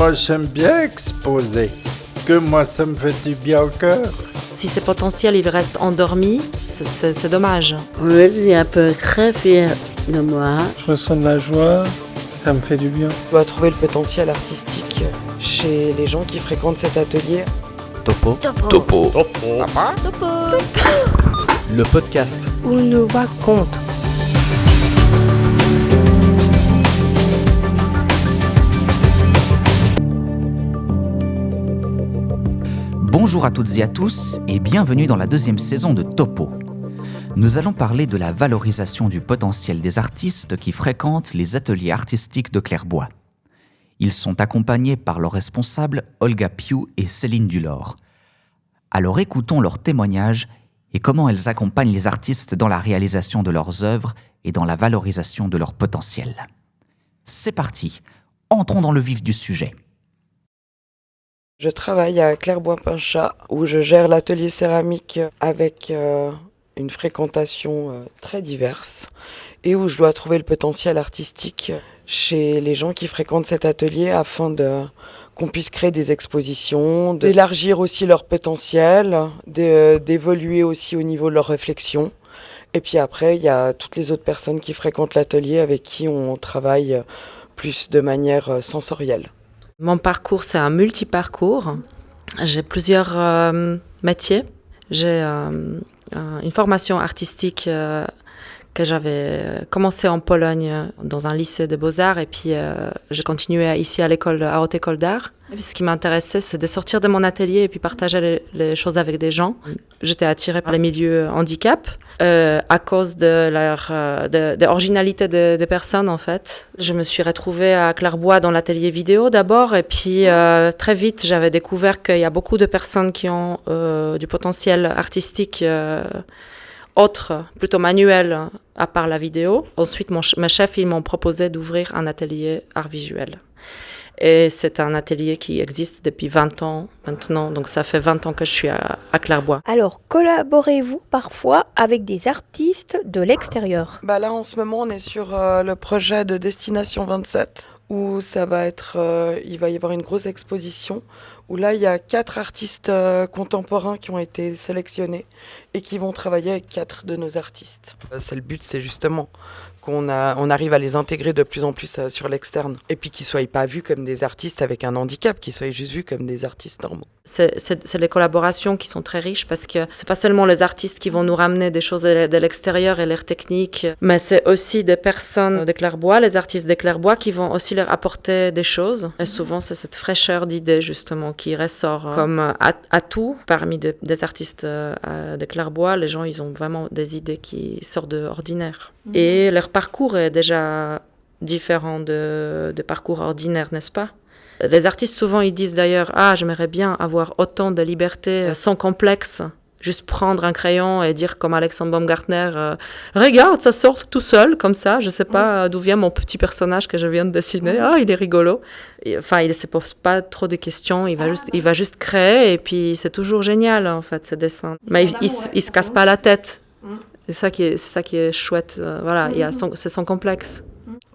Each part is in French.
Moi, j'aime bien exposer, que moi, ça me fait du bien au cœur. Si ces potentiels, ils restent endormis, c'est dommage. Oui, je suis un peu très fière de moi. Je ressens de la joie, ça me fait du bien. On doit trouver le potentiel artistique chez les gens qui fréquentent cet atelier. Topo. Le podcast où nos voix comptent. Bonjour à toutes et à tous et bienvenue dans la deuxième saison de Topo. Nous allons parler de la valorisation du potentiel des artistes qui fréquentent les ateliers artistiques de Clairbois. Ils sont accompagnés par leurs responsables Olga Piou et Céline Dulor. Alors écoutons leurs témoignages et comment elles accompagnent les artistes dans la réalisation de leurs œuvres et dans la valorisation de leur potentiel. C'est parti, entrons dans le vif du sujet. Je travaille à Clairbois-Pinchat où je gère l'atelier céramique avec une fréquentation très diverse et où je dois trouver le potentiel artistique chez les gens qui fréquentent cet atelier afin qu'on puisse créer des expositions, d'élargir aussi leur potentiel, d'évoluer aussi au niveau de leur réflexion. Et puis après, il y a toutes les autres personnes qui fréquentent l'atelier avec qui on travaille plus de manière sensorielle. Mon parcours, c'est un multi-parcours. J'ai plusieurs métiers. J'ai une formation artistique que j'avais commencé en Pologne dans un lycée de beaux-arts et puis j'ai continué ici à Haute École d'Art. Et puis, ce qui m'intéressait, c'est de sortir de mon atelier et puis partager les choses avec des gens. J'étais attirée par les milieux handicap à cause de l'originalité des personnes en fait. Je me suis retrouvée à Clairbois dans l'atelier vidéo d'abord et puis très vite j'avais découvert qu'il y a beaucoup de personnes qui ont du potentiel artistique autre, plutôt manuel, à part la vidéo. Ensuite, mes chefs, ils m'ont proposé d'ouvrir un atelier art visuel. Et c'est un atelier qui existe depuis 20 ans maintenant, donc ça fait 20 ans que je suis à Clairbois. Alors, collaborez-vous parfois avec des artistes de l'extérieur ? Là, en ce moment, on est sur le projet de Destination 27, où il va y avoir une grosse exposition, où là, il y a 4 artistes contemporains qui ont été sélectionnés et qui vont travailler avec 4 de nos artistes. Le but, c'est justement qu'on arrive à les intégrer de plus en plus sur l'externe. Et puis qu'ils ne soient pas vus comme des artistes avec un handicap, qu'ils soient juste vus comme des artistes normaux. C'est les collaborations qui sont très riches parce que c'est pas seulement les artistes qui vont nous ramener des choses de l'extérieur et leurs techniques, mais c'est aussi des personnes de Clairbois, les artistes de Clairbois qui vont aussi leur apporter des choses. Et souvent, c'est cette fraîcheur d'idées justement qui ressort comme atout parmi des artistes de Clairbois. Les gens, ils ont vraiment des idées qui sortent de l'ordinaire. Et leur parcours est déjà différent de parcours ordinaires, n'est-ce pas ? Les artistes, souvent, ils disent d'ailleurs « Ah, j'aimerais bien avoir autant de liberté sans complexe. Juste prendre un crayon et dire comme Alexandre Baumgartner « Regarde, ça sort tout seul, comme ça. Je ne sais pas d'où vient mon petit personnage que je viens de dessiner. Ah, il est rigolo. » Enfin, il ne se pose pas trop de questions. Il va juste créer et puis c'est toujours génial, en fait, ces dessins. Mais il ne se casse pas la tête. C'est ça qui est chouette. C'est son complexe.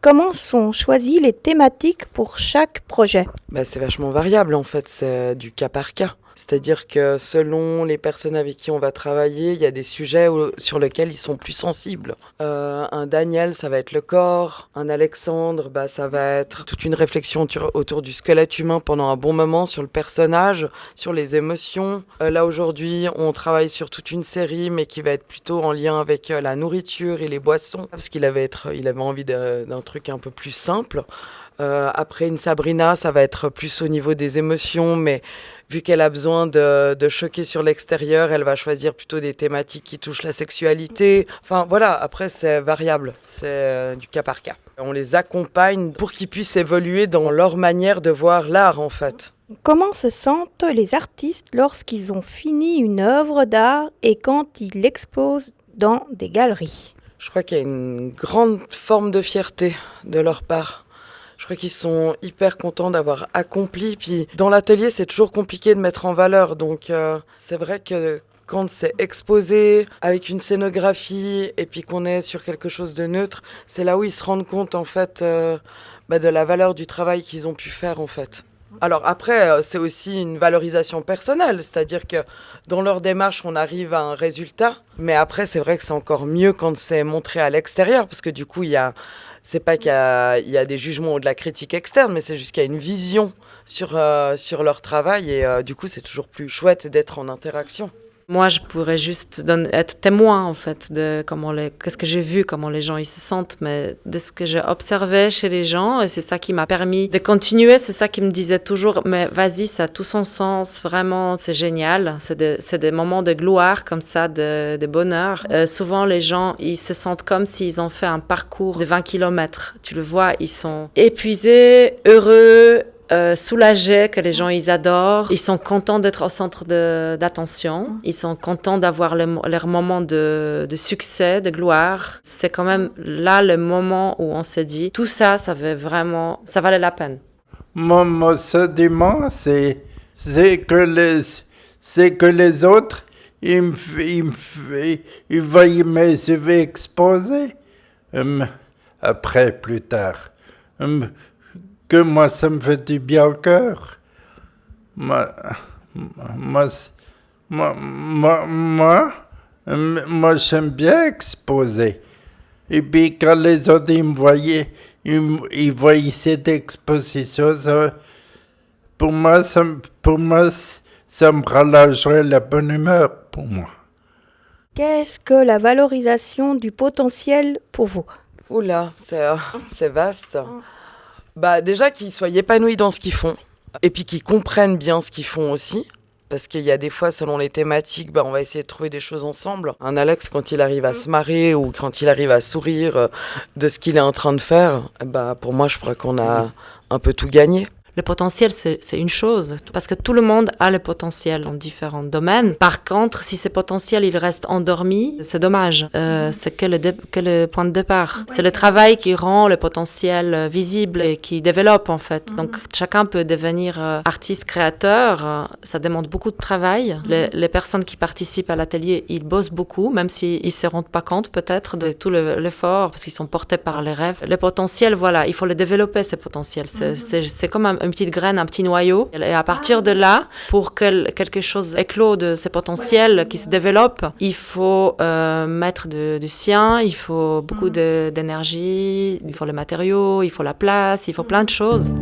Comment sont choisies les thématiques pour chaque projet ? C'est vachement variable en fait, c'est du cas par cas. C'est-à-dire que selon les personnes avec qui on va travailler, il y a des sujets sur lesquels ils sont plus sensibles. Un Daniel, ça va être le corps. Un Alexandre, ça va être toute une réflexion autour du squelette humain pendant un bon moment, sur le personnage, sur les émotions. Là, aujourd'hui, on travaille sur toute une série, mais qui va être plutôt en lien avec la nourriture et les boissons, parce qu'il avait envie d'un truc un peu plus simple. Après, une Sabrina, ça va être plus au niveau des émotions, mais vu qu'elle a besoin de choquer sur l'extérieur, elle va choisir plutôt des thématiques qui touchent la sexualité. Enfin voilà, après c'est variable, c'est du cas par cas. On les accompagne pour qu'ils puissent évoluer dans leur manière de voir l'art en fait. Comment se sentent les artistes lorsqu'ils ont fini une œuvre d'art et quand ils l'exposent dans des galeries ? Je crois qu'il y a une grande forme de fierté de leur part. Je crois qu'ils sont hyper contents d'avoir accompli. Puis dans l'atelier, c'est toujours compliqué de mettre en valeur. Donc c'est vrai que quand c'est exposé avec une scénographie et puis qu'on est sur quelque chose de neutre, c'est là où ils se rendent compte en fait de la valeur du travail qu'ils ont pu faire en fait. Alors après, c'est aussi une valorisation personnelle, c'est-à-dire que dans leur démarche, on arrive à un résultat, mais après, c'est vrai que c'est encore mieux quand c'est montré à l'extérieur, parce que du coup, c'est pas qu'il y a des jugements ou de la critique externe, mais c'est juste qu'il y a une vision sur leur travail, et du coup, c'est toujours plus chouette d'être en interaction. Moi, je pourrais juste être témoin, en fait, de qu'est-ce que j'ai vu, comment les gens ils se sentent, mais de ce que j'ai observé chez les gens, et c'est ça qui m'a permis de continuer, c'est ça qui me disait toujours, mais vas-y, ça a tout son sens, vraiment, c'est génial, c'est des moments de gloire, comme ça, de bonheur. Souvent, les gens, ils se sentent comme s'ils ont fait un parcours de 20 km. Tu le vois, ils sont épuisés, heureux, soulagés, que les gens ils adorent, ils sont contents d'être au centre d'attention, ils sont contents d'avoir leur moment de succès, de gloire. C'est quand même là le moment où on s'est dit tout ça, ça valait la peine. Mon sentiment, c'est que les autres, ils voient mes CV exposés. Après, plus tard. Que moi, ça me fait du bien au cœur. Moi, j'aime bien exposer. Et puis, quand les autres, ils me voyaient, ils voyaient cette exposition, pour moi, ça me rend la joie et la bonne humeur, pour moi. Qu'est-ce que la valorisation du potentiel pour vous ? Oula, c'est vaste. Bah, déjà qu'ils soient épanouis dans ce qu'ils font, et puis qu'ils comprennent bien ce qu'ils font aussi, parce qu'il y a des fois, selon les thématiques, on va essayer de trouver des choses ensemble. Un Alex, quand il arrive à se marrer, ou quand il arrive à sourire de ce qu'il est en train de faire, pour moi, je crois qu'on a un peu tout gagné. Le potentiel, c'est une chose, parce que tout le monde a le potentiel dans différents domaines. Par contre, si ce potentiel, il reste endormi, c'est dommage. C'est que le point de départ. C'est le travail qui rend le potentiel visible et qui développe, en fait. Donc, chacun peut devenir artiste, créateur. Ça demande beaucoup de travail. Les personnes qui participent à l'atelier, ils bossent beaucoup, même s'ils ne se rendent pas compte, peut-être, de tout l'effort, parce qu'ils sont portés par les rêves. Le potentiel, voilà, il faut le développer, ce potentiel. C'est comme une petite graine, un petit noyau. Et à partir de là, pour que quelque chose éclose de ces potentiels qui se développent, il faut mettre du sien, il faut beaucoup d'énergie, il faut les matériaux, il faut la place, il faut plein de choses.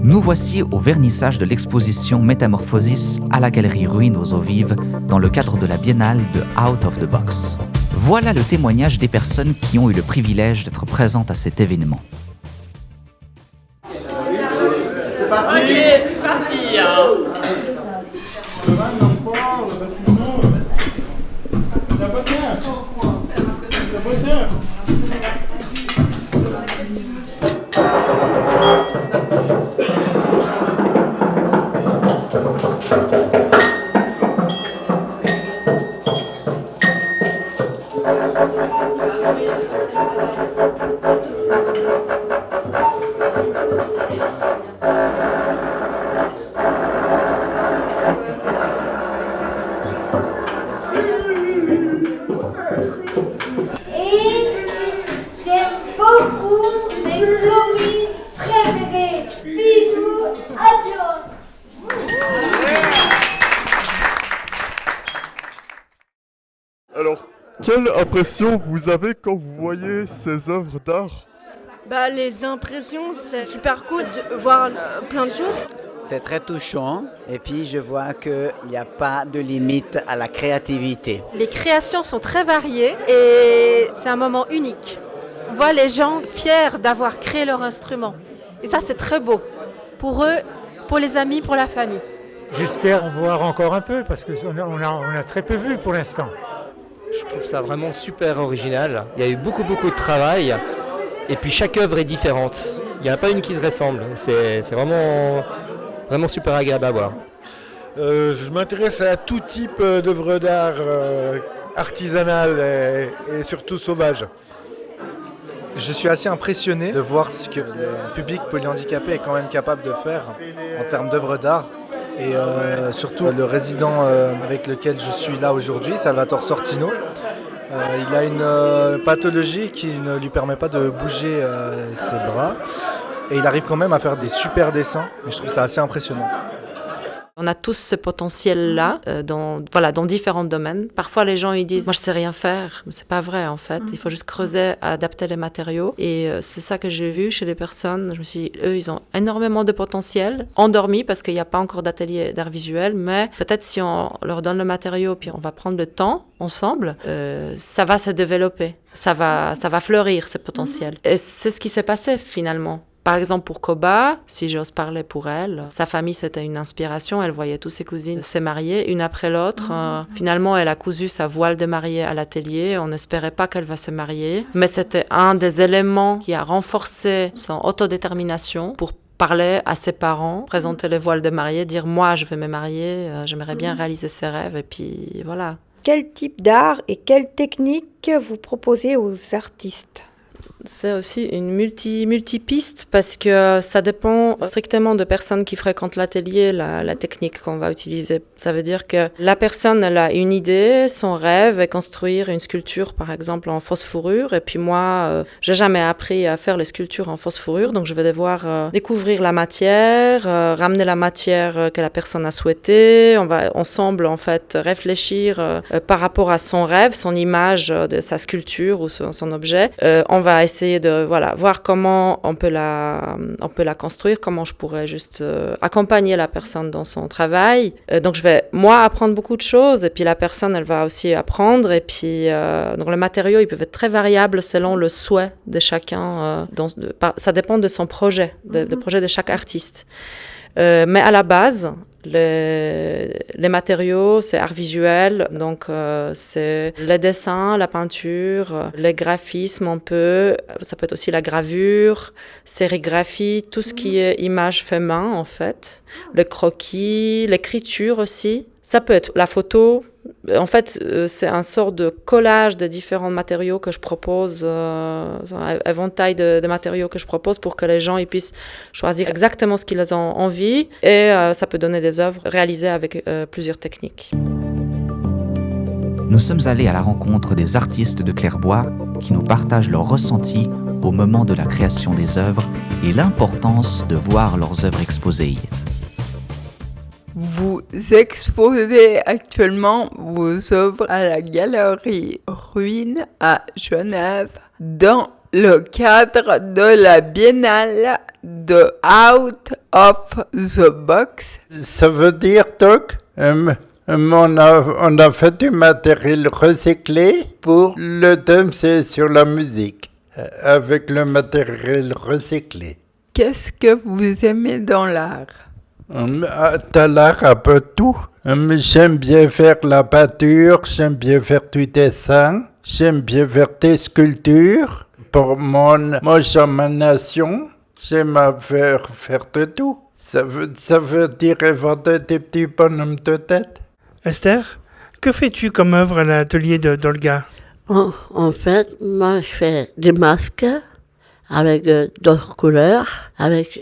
Nous voici au vernissage de l'exposition Métamorphosis à la galerie Ruines aux eaux vives dans le cadre de la biennale de Out of the Box. Voilà le témoignage des personnes qui ont eu le privilège d'être présentes à cet événement. Ok, c'est parti. Alors, quelle impression vous avez quand vous voyez ces œuvres d'art ? Les impressions, c'est super cool de voir plein de choses. C'est très touchant et puis je vois qu'il n'y a pas de limite à la créativité. Les créations sont très variées et c'est un moment unique. On voit les gens fiers d'avoir créé leur instrument. Et ça, c'est très beau. Pour eux, pour les amis, pour la famille. J'espère en voir encore un peu parce qu'on a très peu vu pour l'instant. Je trouve ça vraiment super original. Il y a eu beaucoup de travail et puis chaque œuvre est différente. Il n'y en a pas une qui se ressemble. C'est vraiment super agréable à voir. Je m'intéresse à tout type d'œuvres d'art artisanales et surtout sauvages. Je suis assez impressionné de voir ce que le public polyhandicapé est quand même capable de faire en termes d'œuvres d'art. Et surtout le résident avec lequel je suis là aujourd'hui, Salvatore Sortino, il a une pathologie qui ne lui permet pas de bouger ses bras. et il arrive quand même à faire des super dessins et je trouve ça assez impressionnant. On a tous ce potentiel-là dans différents domaines. Parfois, les gens ils disent « moi, je sais rien faire », mais c'est pas vrai en fait. Il faut juste creuser, adapter les matériaux. Et c'est ça que j'ai vu chez les personnes. Je me suis dit, eux, ils ont énormément de potentiel, endormis parce qu'il n'y a pas encore d'atelier d'art visuel, mais peut-être si on leur donne le matériau puis on va prendre le temps ensemble, ça va se développer, ça va fleurir ce potentiel. Et c'est ce qui s'est passé finalement. Par exemple, pour Koba, si j'ose parler pour elle, sa famille, c'était une inspiration. Elle voyait tous ses cousines se marier, une après l'autre. Finalement, elle a cousu sa voile de mariée à l'atelier. On n'espérait pas qu'elle va se marier. Mais c'était un des éléments qui a renforcé son autodétermination pour parler à ses parents, présenter les voiles de mariée, dire « moi, je vais me marier, j'aimerais bien réaliser ses rêves ». Et puis, voilà. Quel type d'art et quelle technique vous proposez aux artistes ? C'est aussi une multi-piste parce que ça dépend strictement de personnes qui fréquentent l'atelier, la technique qu'on va utiliser. Ça veut dire que la personne, elle a une idée, son rêve est construire une sculpture, par exemple, en fausse fourrure. Et puis moi, j'ai jamais appris à faire les sculptures en fausse fourrure, donc je vais devoir découvrir la matière, ramener la matière que la personne a souhaitée. On va ensemble, en fait, réfléchir par rapport à son rêve, son image de sa sculpture ou son objet. On va essayer de voir comment on peut la construire, comment je pourrais juste accompagner la personne dans son travail. Donc je vais moi apprendre beaucoup de choses et puis la personne elle va aussi apprendre et puis donc le matériau il peut être très variable selon le souhait de chacun. Ça dépend de son projet, de projet de chaque artiste. Mais à la base, les matériaux, c'est art visuel, donc c'est les dessins, la peinture, les graphismes ça peut être aussi la gravure, sérigraphie, tout ce qui est image fait main en fait, le croquis, l'écriture aussi. Ça peut être la photo. En fait, c'est un sort de collage de différents matériaux que je propose, un éventail de matériaux que je propose pour que les gens ils puissent choisir exactement ce qu'ils ont envie et ça peut donner des œuvres réalisées avec plusieurs techniques. Nous sommes allés à la rencontre des artistes de Clairbois qui nous partagent leurs ressentis au moment de la création des œuvres et l'importance de voir leurs œuvres exposées. Vous exposez actuellement vos œuvres à la Galerie Ruines à Genève dans le cadre de la Biennale de Out of the Box. Ça veut dire, Doc, on a fait du matériel recyclé pour le thème, c'est sur la musique, avec le matériel recyclé. Qu'est-ce que vous aimez dans l'art ? Dans l'art, un peu tout. J'aime bien faire la peinture, j'aime bien faire du dessin, j'aime bien faire des sculptures. Pour moi, j'ai ma nation, j'aime faire de tout. Ça veut dire inventer des petits bonhommes de tête. Esther, que fais-tu comme œuvre à l'atelier d'Olga ? En fait, moi, je fais des masques avec d'autres couleurs.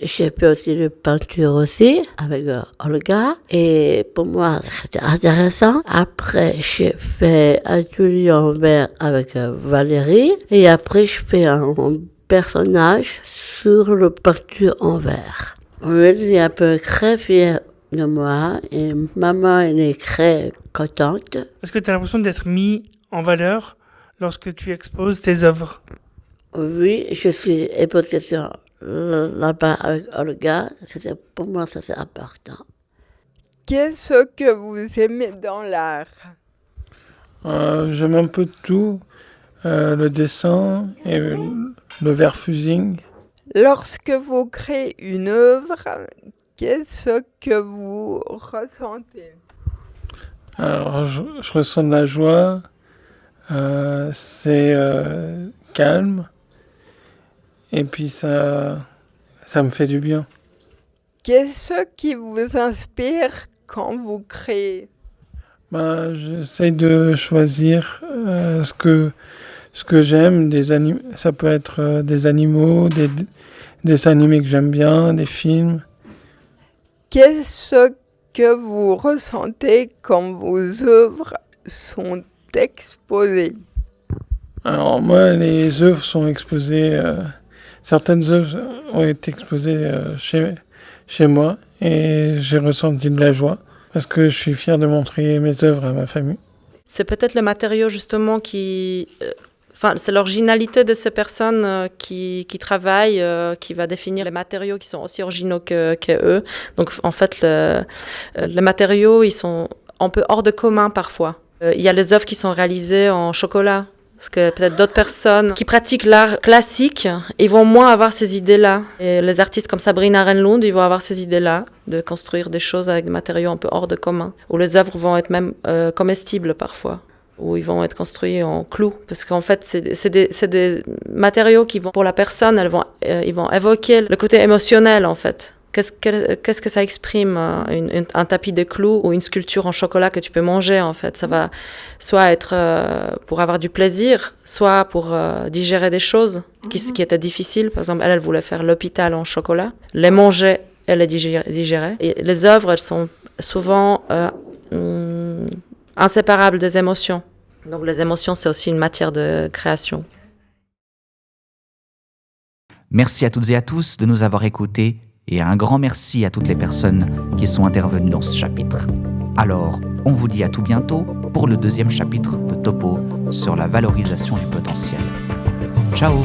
J'ai fait aussi de peinture aussi, avec Olga. Et pour moi, c'était intéressant. Après, j'ai fait un atelier en verre avec Valérie. Et après, je fais un personnage sur le peinture en verre. Oui, elle est un peu très fière de moi. Et maman, elle est très contente. Est-ce que tu as l'impression d'être mis en valeur lorsque tu exposes tes œuvres ? Oui, je suis exposée là-bas avec Olga. Pour moi, ça c'est important. Qu'est-ce que vous aimez dans l'art ? J'aime un peu de tout. Le dessin et le verfusing. Lorsque vous créez une œuvre, qu'est-ce que vous ressentez ? Alors, je ressens de la joie. C'est calme. Et puis ça me fait du bien. Qu'est-ce qui vous inspire quand vous créez ? J'essaie de choisir ce que j'aime. Ça peut être des animaux, des dessins animés que j'aime bien, des films. Qu'est-ce que vous ressentez quand vos œuvres sont exposées ? Alors moi, les œuvres sont exposées certaines œuvres ont été exposées chez moi et j'ai ressenti de la joie parce que je suis fier de montrer mes œuvres à ma famille. C'est peut-être le matériau justement c'est l'originalité de ces personnes qui travaillent, qui va définir les matériaux qui sont aussi originaux qu'eux. Donc en fait, les matériaux, ils sont un peu hors de commun parfois. Il y a les œuvres qui sont réalisées en chocolat. Parce que peut-être d'autres personnes qui pratiquent l'art classique, ils vont moins avoir ces idées-là. Et les artistes comme Sabrina Renlund, ils vont avoir ces idées-là, de construire des choses avec des matériaux un peu hors de commun. Où les œuvres vont être même comestibles parfois. Où ils vont être construits en clous. Parce qu'en fait, c'est des matériaux qui vont, pour la personne, ils vont évoquer le côté émotionnel en fait. Qu'est-ce que ça exprime, un tapis de clous ou une sculpture en chocolat que tu peux manger en fait. Ça va soit être pour avoir du plaisir, soit pour digérer des choses qui étaient difficiles. Par exemple, elle voulait faire l'hôpital en chocolat, les manger, elle les digérait. Et les œuvres, elles sont souvent inséparables des émotions. Donc les émotions, c'est aussi une matière de création. Merci à toutes et à tous de nous avoir écoutés. Et un grand merci à toutes les personnes qui sont intervenues dans ce chapitre. Alors, on vous dit à tout bientôt pour le 2e chapitre de Topo sur la valorisation du potentiel. Ciao!